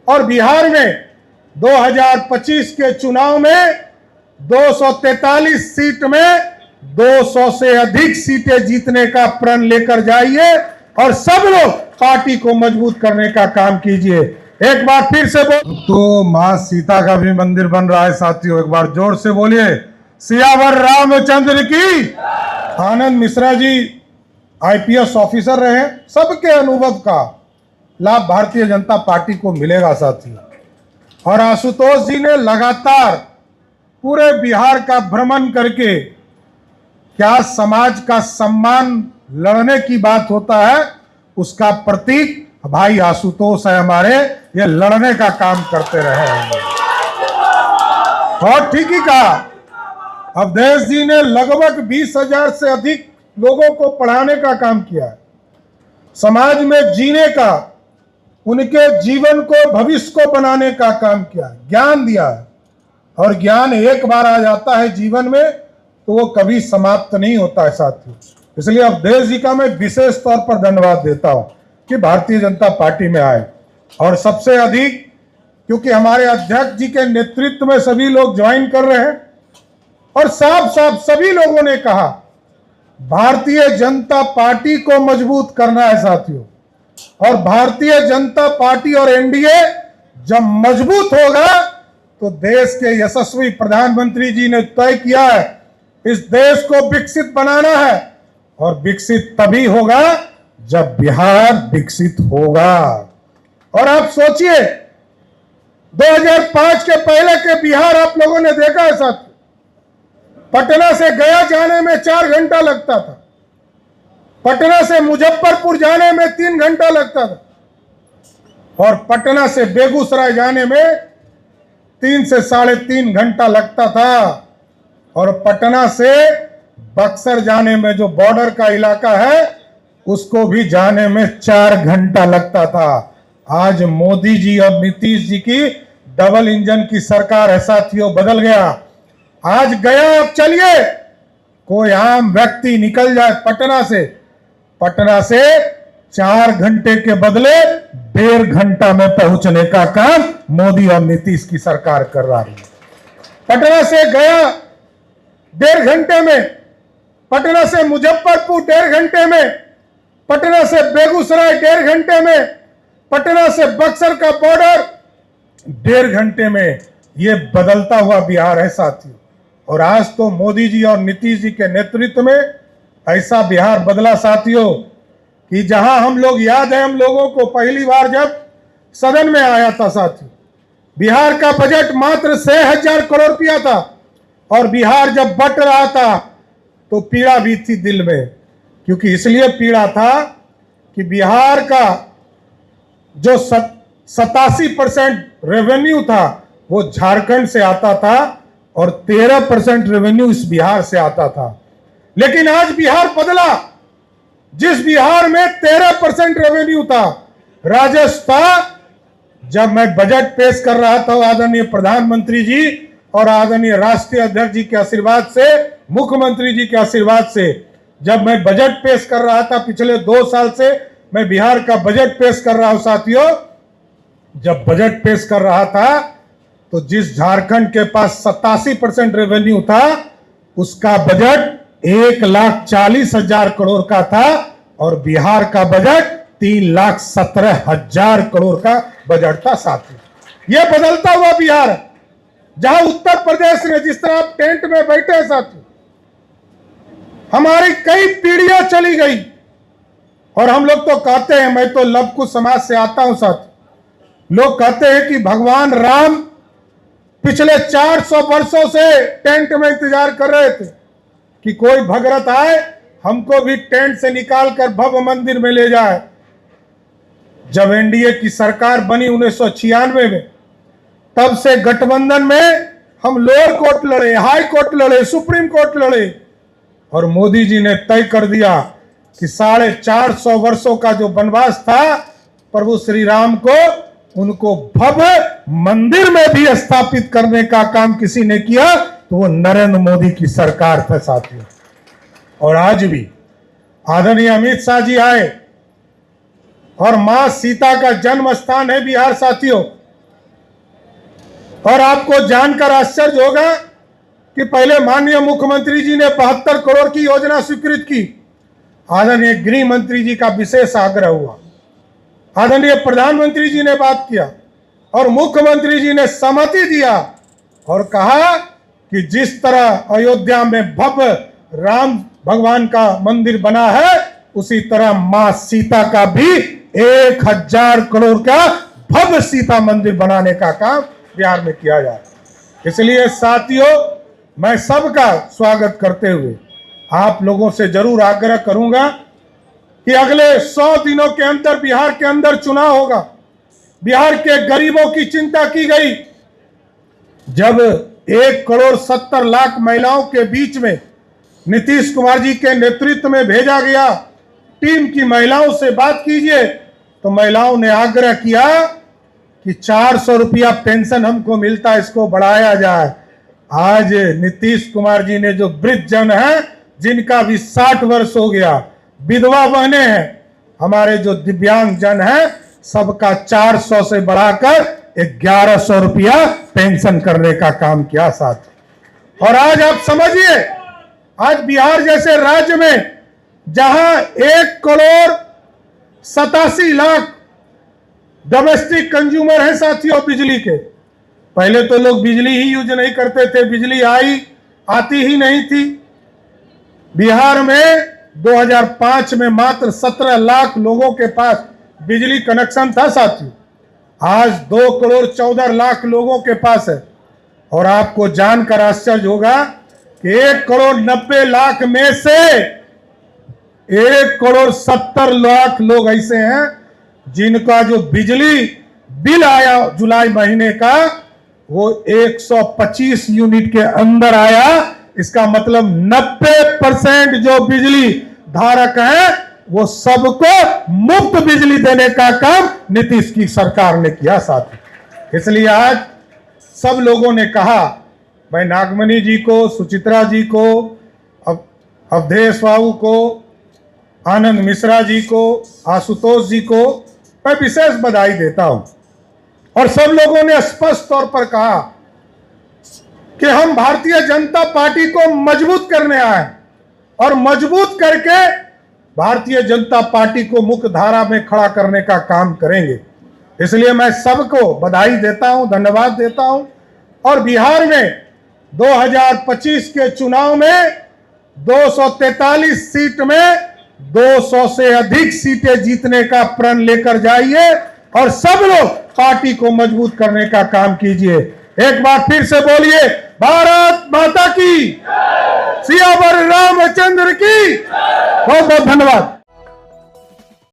और बिहार में 2025 के चुनाव में 243 सीट में 200 से अधिक सीटें जीतने का प्रण लेकर जाइए और सब लोग पार्टी को मजबूत करने का काम कीजिए। एक बार फिर से बोल तो मां सीता का भी मंदिर बन रहा है साथियों, एक बार जोर से बोलिए सियावर रामचंद्र की। आनंद मिश्रा जी आईपीएस ऑफिसर रहे, सबके अनुभव का लाभ भारतीय जनता पार्टी को मिलेगा साथियों। और आशुतोष जी ने लगातार पूरे बिहार का भ्रमण करके, क्या समाज का सम्मान लड़ने की बात होता है, उसका प्रतीक भाई आशुतोष है हमारे, ये लड़ने का काम करते रहे हैं। और ठीक ही कहा, अवधेश जी ने लगभग 20,000 से अधिक लोगों को पढ़ाने का काम किया है, समाज में जीने का, उनके जीवन को भविष्य को बनाने का काम किया है, ज्ञान दिया है। और ज्ञान एक बार आ जाता है जीवन में तो वो कभी समाप्त नहीं होता है साथियों। इसलिए अवधेश जी का मैं विशेष तौर पर धन्यवाद देता हूं कि भारतीय जनता पार्टी में आए। और सबसे अधिक क्योंकि हमारे अध्यक्ष जी के नेतृत्व में सभी लोग ज्वाइन कर रहे हैं और साफ साफ सभी लोगों ने कहा भारतीय जनता पार्टी को मजबूत करना है साथियों। और भारतीय जनता पार्टी और एनडीए जब मजबूत होगा तो देश के यशस्वी प्रधानमंत्री जी ने तय किया है इस देश को विकसित बनाना है, और विकसित तभी होगा जब बिहार विकसित होगा। और आप सोचिए 2005 के पहले के बिहार आप लोगों ने देखा है साथियों, पटना से गया जाने में 4 घंटा लगता था, पटना से मुजफ्फरपुर जाने में 3 घंटा लगता था, और पटना से बेगूसराय जाने में 3 से 3.5 घंटा लगता था, और पटना से बक्सर जाने में जो बॉर्डर का इलाका है उसको भी जाने में 4 घंटा लगता था। आज मोदी जी और नीतीश जी की डबल इंजन की सरकार है साथियों, बदल गया। आज गया आप चलिए, कोई आम व्यक्ति निकल जाए पटना से 4 घंटे के बदले 1.5 घंटा में पहुंचने का काम मोदी और नीतीश की सरकार कर रही है। पटना से गया 1.5 घंटे में, पटना से मुजफ्फरपुर 1.5 घंटे में, पटना से बेगूसराय 1.5 घंटे में, पटना से बक्सर का बॉर्डर 1.5 घंटे में। ये बदलता हुआ बिहार है साथियों। और आज तो मोदी जी और नीतीश जी के नेतृत्व में ऐसा बिहार बदला साथियों कि जहां हम लोग, याद है हम लोगों को पहली बार जब सदन में आया था साथियों, बिहार का बजट मात्र 6,000 करोड़ रुपया था, और बिहार जब बट रहा था तो पीड़ा भी थी दिल में। क्योंकि इसलिए पीड़ा था कि बिहार का जो 87% रेवेन्यू था वो झारखंड से आता था और 13% रेवेन्यू इस बिहार से आता था। लेकिन आज बिहार बदला, जिस बिहार में 13% रेवेन्यू था, राजस्थान, जब मैं बजट पेश कर रहा था आदरणीय प्रधानमंत्री जी और आदरणीय राष्ट्रीय अध्यक्ष जी के आशीर्वाद से, मुख्यमंत्री जी के आशीर्वाद से, जब मैं बजट पेश कर रहा था, पिछले 2 साल से मैं बिहार का बजट पेश कर रहा हूं साथियों, जब बजट पेश कर रहा था तो जिस झारखंड के पास 87% रेवेन्यू था उसका बजट 1,40,000 करोड़ का था, और बिहार का बजट 3,17,000 करोड़ का बजट था साथियों। यह बदलता हुआ बिहार है, जहां उत्तर प्रदेश ने, जिस तरह आप टेंट में बैठे हैं साथियों, हमारी कई पीढ़ियां चली गई। और हम लोग तो कहते हैं, मैं तो लव कुश समाज से आता हूं साथियों, लोग कहते हैं कि भगवान राम पिछले 400 वर्षों से टेंट में इंतजार कर रहे थे कि कोई भगरथ आए, हमको भी टेंट से निकालकर भव्य मंदिर में ले जाए। जब एनडीए की सरकार बनी 1996 में, तब से गठबंधन में हम लोअर कोर्ट लड़े, हाई कोर्ट लड़े, सुप्रीम कोर्ट लड़े, और मोदी जी ने तय कर दिया कि 450 वर्षों का जो वनवास था प्रभु श्री राम को, उनको भव्य मंदिर में भी स्थापित करने का काम किसी ने किया तो वो नरेंद्र मोदी की सरकार था साथियों। और आज भी आदरणीय अमित शाह जी आए, और मां सीता का जन्म स्थान है बिहार साथियों, और आपको जानकर आश्चर्य होगा कि पहले माननीय मुख्यमंत्री जी ने 72 करोड़ की योजना स्वीकृत की। आदरणीय गृह मंत्री जी का विशेष आग्रह हुआ, आदरणीय प्रधानमंत्री जी ने बात किया और मुख्यमंत्री जी ने सहमति दिया और कहा कि जिस तरह अयोध्या में भव्य राम भगवान का मंदिर बना है, उसी तरह मां सीता का भी 1000 करोड़ का भव्य सीता मंदिर बनाने का काम बिहार में किया जाए। इसलिए साथियों, मैं सबका स्वागत करते हुए आप लोगों से जरूर आग्रह करूंगा कि अगले 100 दिनों के अंदर बिहार के अंदर चुनाव होगा। बिहार के गरीबों की चिंता की गई। जब 1,70,00,000 महिलाओं के बीच में नीतीश कुमार जी के नेतृत्व में भेजा गया टीम की महिलाओं से बात कीजिए, तो महिलाओं ने आग्रह किया कि 400 रुपया पेंशन हमको मिलता है, इसको बढ़ाया जाए। आज नीतीश कुमार जी ने जो वृद्ध जन है, जिनका भी 60 वर्ष हो गया, विधवा बहने हैं, हमारे जो दिव्यांग जन है, सबका 400 से बढ़ाकर 1100 रुपया पेंशन करने का काम किया साथ। और आज आप समझिए, आज बिहार जैसे राज्य में जहां 1,87,00,000 डोमेस्टिक कंज्यूमर है साथियों बिजली के। पहले तो लोग बिजली ही यूज नहीं करते थे, बिजली आती ही नहीं थी। बिहार में 2005 में मात्र 17 लाख लोगों के पास बिजली कनेक्शन था साथियों। आज 2,14,00,000 लोगों के पास है। और आपको जानकर आश्चर्य होगा कि 1,90,00,000 में से 1,70,00,000 लोग ऐसे हैं जिनका जो बिजली बिल आया जुलाई महीने का, वो 125 यूनिट के अंदर आया। इसका मतलब 90% जो बिजली धारक है, वो सबको मुफ्त बिजली देने का काम नीतीश की सरकार ने किया साथी। इसलिए आज सब लोगों ने कहा, मैं नागमणि जी को, सुचित्रा जी को, अवधेश बाबू को, आनंद मिश्रा जी को, आशुतोष जी को मैं विशेष बधाई देता हूं। और सब लोगों ने स्पष्ट तौर पर कहा कि हम भारतीय जनता पार्टी को मजबूत करने आए और मजबूत करके भारतीय जनता पार्टी को मुख्य धारा में खड़ा करने का काम करेंगे। इसलिए मैं सबको बधाई देता हूं, धन्यवाद देता हूं। और बिहार में 2025 के चुनाव में 243 सीट में 200 से अधिक सीटें जीतने का प्रण लेकर जाइए और सब लोग पार्टी को मजबूत करने का काम कीजिए। एक बार फिर से बोलिए, भारत माता की, सियावर रामचंद्र की। बहुत बहुत धन्यवाद।